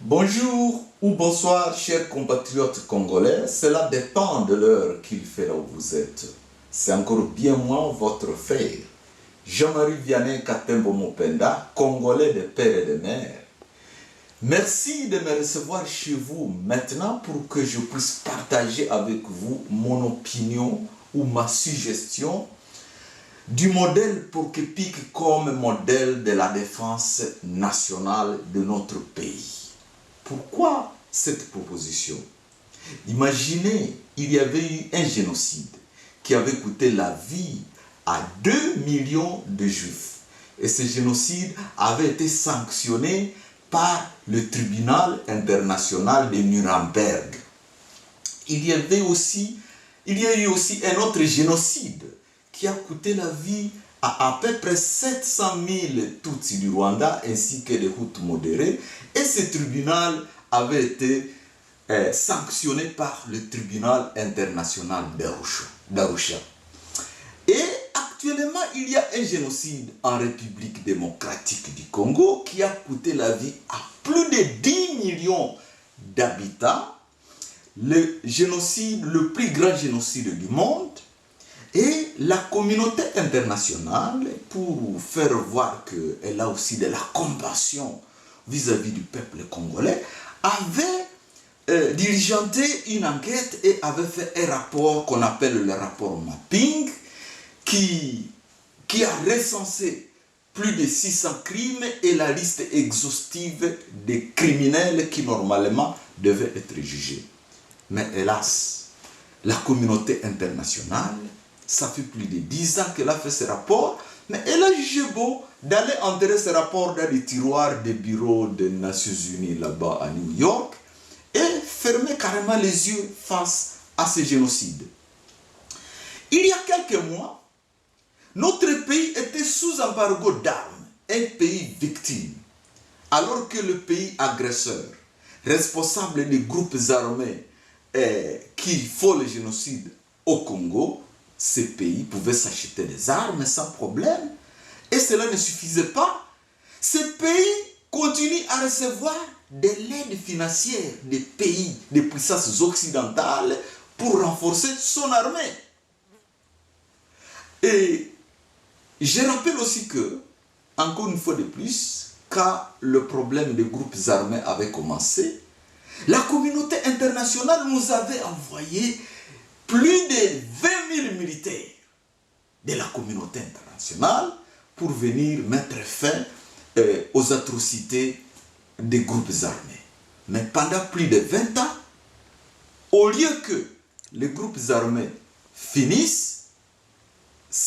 Bonjour ou bonsoir, chers compatriotes congolais. Cela dépend de l'heure qu'il fait là où vous êtes. C'est encore bien moi, votre frère, Jean-Marie Vianney Katembo Mopenda, Congolais de père et de mère. Merci de me recevoir chez vous maintenant pour que je puisse partager avec vous mon opinion ou ma suggestion du modèle Porc-Épic comme modèle de la défense nationale de notre pays. Pourquoi cette proposition? Imaginez, il y avait eu un génocide qui avait coûté la vie à 2 millions de Juifs. Et ce génocide avait été sanctionné par le tribunal international de Nuremberg. Il y a eu aussi un autre génocide qui a coûté la vie à peu près 700 000 Tutsis du Rwanda ainsi que des Hutus modérés. Et ce tribunal avait été sanctionné par le tribunal international d'Arusha. Et actuellement, il y a un génocide en République démocratique du Congo qui a coûté la vie à plus de 10 millions d'habitants. Le génocide, le plus grand génocide du monde. Et la communauté internationale, pour faire voir qu'elle a aussi de la compassion vis-à-vis du peuple congolais, avait diligenté une enquête et avait fait un rapport qu'on appelle le rapport Mapping, qui a recensé plus de 600 crimes et la liste exhaustive des criminels qui normalement devaient être jugés. Mais hélas, la communauté internationale, ça fait plus de 10 ans qu'elle a fait ce rapport, mais elle a jugé beau d'aller enterrer ce rapport dans les tiroirs des bureaux des Nations Unies là-bas à New York et fermer carrément les yeux face à ce génocide. Il y a quelques mois, notre pays était sous embargo d'armes, un pays victime, alors que le pays agresseur, responsable des groupes armés qui font le génocide au Congo, ces pays pouvaient s'acheter des armes sans problème. Et cela ne suffisait pas. Ces pays continuent à recevoir de l'aide financière des pays, des puissances occidentales pour renforcer son armée. Et je rappelle aussi que, encore une fois de plus, quand le problème des groupes armés avait commencé, la communauté internationale nous avait envoyé plus de 20 000 militaires de la communauté internationale pour venir mettre fin aux atrocités des groupes armés. Mais pendant plus de 20 ans, au lieu que les groupes armés finissent,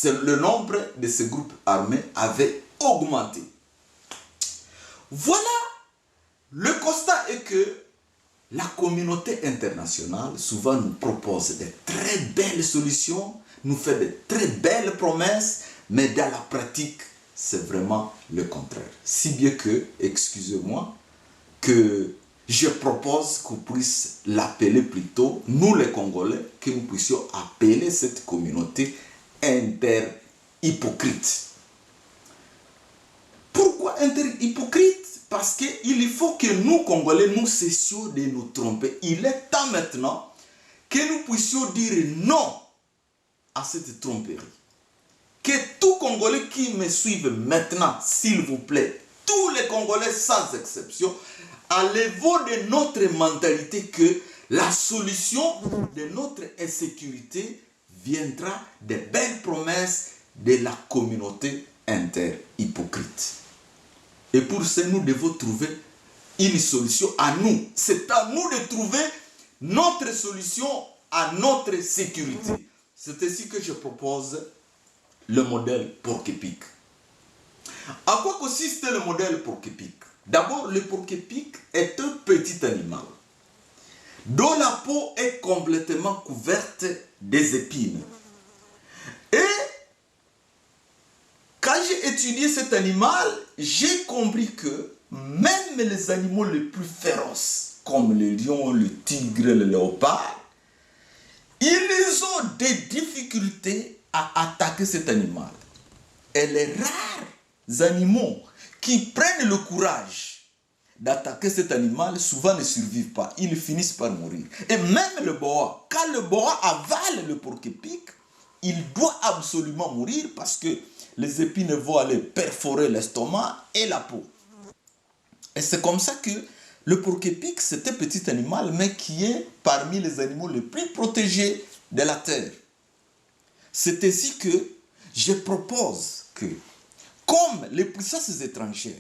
le nombre de ces groupes armés avait augmenté. Voilà, le constat est que la communauté internationale souvent nous propose de très belles solutions, nous fait de très belles promesses, mais dans la pratique, c'est vraiment le contraire. Si bien que, excusez-moi, que je propose qu'on puisse l'appeler plutôt, nous les Congolais, que nous puissions appeler cette communauté inter-hypocrite. Pourquoi inter-hypocrite? Parce qu'il faut que nous, Congolais, nous cessions de nous tromper. Il est temps maintenant que nous puissions dire non à cette tromperie. Que tout Congolais qui me suivent maintenant, s'il vous plaît, tous les Congolais sans exception, enlevons de notre mentalité que la solution de notre insécurité viendra des belles promesses de la communauté inter-hypocrite. Et pour ça, nous devons trouver une solution à nous. C'est à nous de trouver notre solution à notre sécurité. C'est ainsi que je propose le modèle Porc-Épic. À quoi consiste le modèle Porc-Épic? D'abord, le Porc-Épic est un petit animal dont la peau est complètement couverte des épines. Et quand j'ai étudié cet animal, j'ai compris que même les animaux les plus féroces, comme le lion, le tigre, le léopard, ils ont des difficultés à attaquer cet animal. Et les rares animaux qui prennent le courage d'attaquer cet animal, souvent ne survivent pas. Ils finissent par mourir. Et même le boa, quand le boa avale le porc-épic, il doit absolument mourir parce que les épines vont aller perforer l'estomac et la peau. Et c'est comme ça que le porc-épic, c'est un petit animal, mais qui est parmi les animaux les plus protégés de la Terre. C'est ainsi que je propose que, comme les puissances étrangères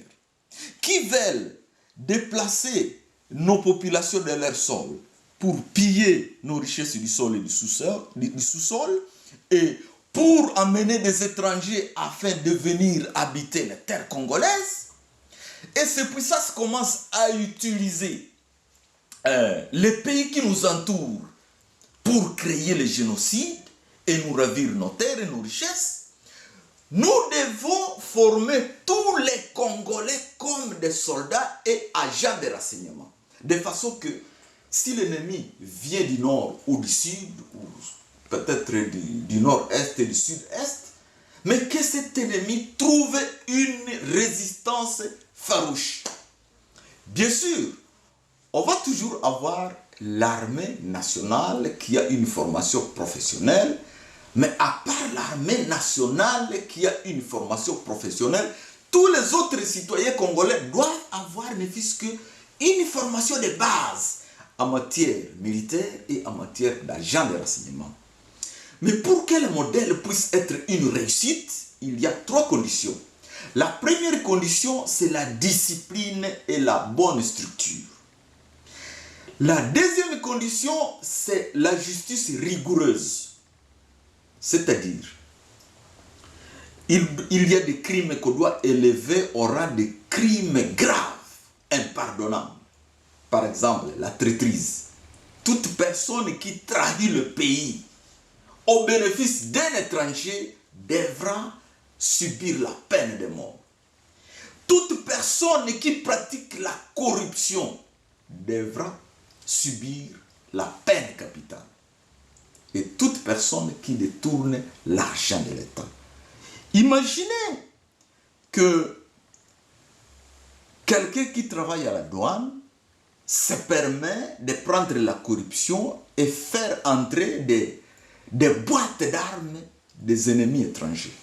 qui veulent déplacer nos populations de leur sol pour piller nos richesses du sol et du sous-sol, et pour amener des étrangers afin de venir habiter les terres congolaises, et ces puissances commencent à utiliser les pays qui nous entourent pour créer le génocide et nous ravir nos terres et nos richesses, nous devons former tous les Congolais comme des soldats et agents de renseignement. De façon que si l'ennemi vient du nord ou du sud, ou peut-être du nord-est et du sud-est, mais que cet ennemi trouve une résistance farouche. Bien sûr, on va toujours avoir l'armée nationale qui a une formation professionnelle, mais à part l'armée nationale qui a une formation professionnelle, tous les autres citoyens congolais doivent avoir ne fût-ce qu'une formation de base en matière militaire et en matière d'agent de renseignement. Mais pour que le modèle puisse être une réussite, il y a 3 conditions. La première condition, c'est la discipline et la bonne structure. La deuxième condition, c'est la justice rigoureuse. C'est-à-dire, il y a des crimes qu'on doit élever au rang de crimes graves, impardonnables. Par exemple, la traîtrise. Toute personne qui trahit le pays au bénéfice d'un étranger devra subir la peine de mort. Toute personne qui pratique la corruption devra subir la peine capitale. Et toute personne qui détourne l'argent de l'État. Imaginez que quelqu'un qui travaille à la douane se permet de prendre la corruption et faire entrer des boîtes d'armes des ennemis étrangers.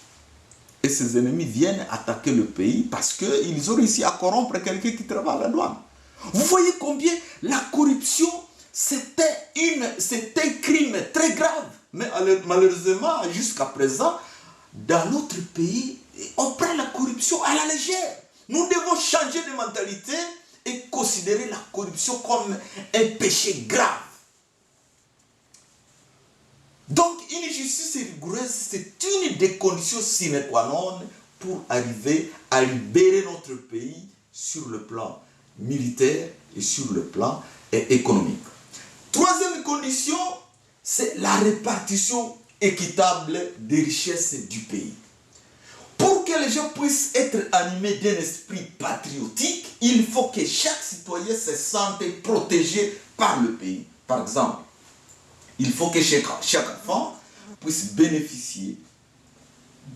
Et ces ennemis viennent attaquer le pays parce qu'ils ont réussi à corrompre quelqu'un qui travaille à la douane. Vous voyez combien la corruption, c'était un crime très grave. Mais malheureusement, jusqu'à présent, dans notre pays, on prend la corruption à la légère. Nous devons changer de mentalité et considérer la corruption comme un péché grave. Donc, une justice rigoureuse, c'est une des conditions sine qua non pour arriver à libérer notre pays sur le plan militaire et sur le plan économique. Troisième condition, c'est la répartition équitable des richesses du pays. Pour que les gens puissent être animés d'un esprit patriotique, il faut que chaque citoyen se sente protégé par le pays. Par exemple, il faut que chaque enfant puisse bénéficier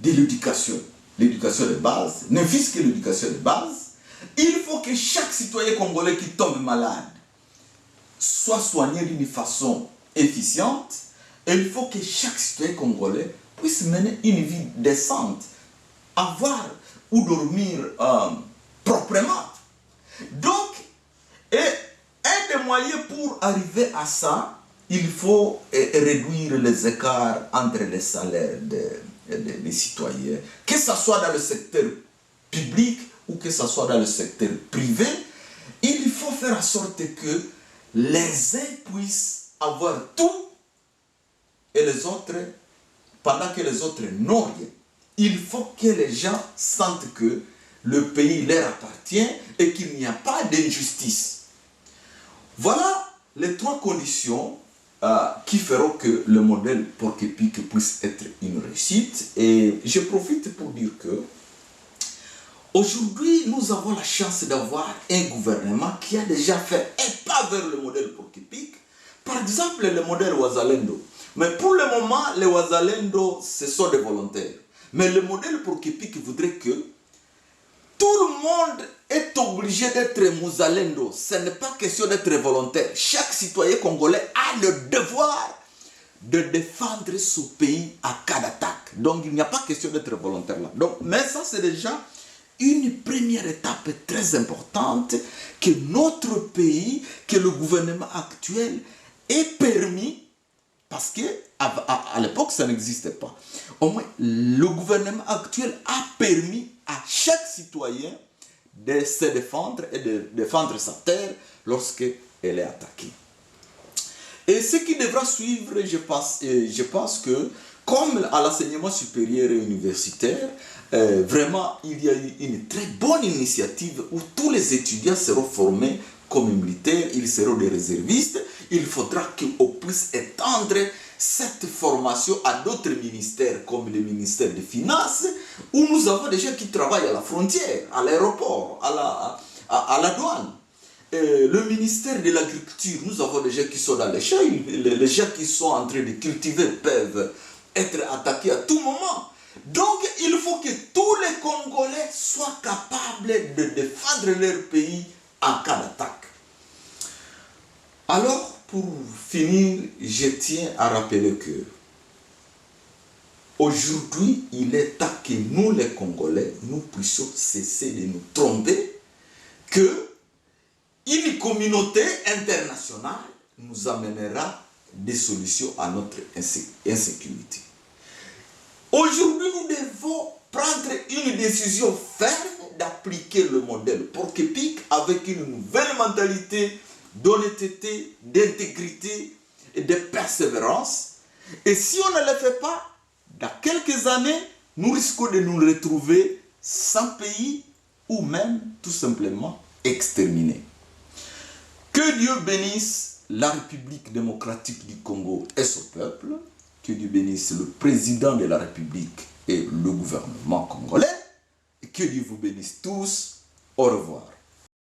de l'éducation de base, ne fût-ce que l'éducation de base. Il faut que chaque citoyen congolais qui tombe malade soit soigné d'une façon efficiente. Et il faut que chaque citoyen congolais puisse mener une vie décente, avoir où dormir proprement. Donc, un des moyens pour arriver à ça, il faut réduire les écarts entre les salaires des citoyens, que ce soit dans le secteur public ou que ce soit dans le secteur privé. Il faut faire en sorte que les uns puissent avoir tout et les autres, pendant que les autres n'ont rien. Il faut que les gens sentent que le pays leur appartient et qu'il n'y a pas d'injustice. Voilà les 3 conditions qui feront que le modèle porc-épic puisse être une réussite. Et je profite pour dire que aujourd'hui, nous avons la chance d'avoir un gouvernement qui a déjà fait un pas vers le modèle porc-épic. Par exemple, le modèle Wazalendo. Mais pour le moment, les Wazalendo, ce sont des volontaires. Mais le modèle porc-épic voudrait que tout le monde est obligé d'être Mouzalendo. Ce n'est pas question d'être volontaire. Chaque citoyen congolais a le devoir de défendre son pays à cas d'attaque. Donc, il n'y a pas question d'être volontaire là. Donc, mais ça, c'est déjà une première étape très importante que notre pays, que le gouvernement actuel ait permis, parce que à l'époque, ça n'existait pas. Au moins, le gouvernement actuel a permis à chaque citoyen de se défendre et de défendre sa terre lorsqu'elle est attaquée. Et ce qui devra suivre, je pense que, comme à l'enseignement supérieur et universitaire, vraiment, il y a eu une très bonne initiative où tous les étudiants seront formés comme militaires, ils seront des réservistes. Il faudra qu'on puisse étendre cette formation à d'autres ministères, comme le ministère des Finances, où nous avons des gens qui travaillent à la frontière, à l'aéroport, à la douane. Le ministère de l'Agriculture, nous avons des gens qui sont dans les champs, les gens qui sont en train de cultiver peuvent être attaqués à tout moment. Donc, il faut que tous les Congolais soient capables de défendre leur pays en cas d'attaque. Alors, pour finir, je tiens à rappeler que aujourd'hui, il est temps que nous, les Congolais, nous puissions cesser de nous tromper que une communauté internationale nous amènera des solutions à notre insécurité. Aujourd'hui, nous devons prendre une décision ferme d'appliquer le modèle Porc-Épic avec une nouvelle mentalité d'honnêteté, d'intégrité et de persévérance. Et si on ne le fait pas, dans quelques années, nous risquons de nous retrouver sans pays ou même tout simplement exterminés. Que Dieu bénisse la République démocratique du Congo et son peuple. Que Dieu bénisse le président de la République et le gouvernement congolais. Et que Dieu vous bénisse tous. Au revoir.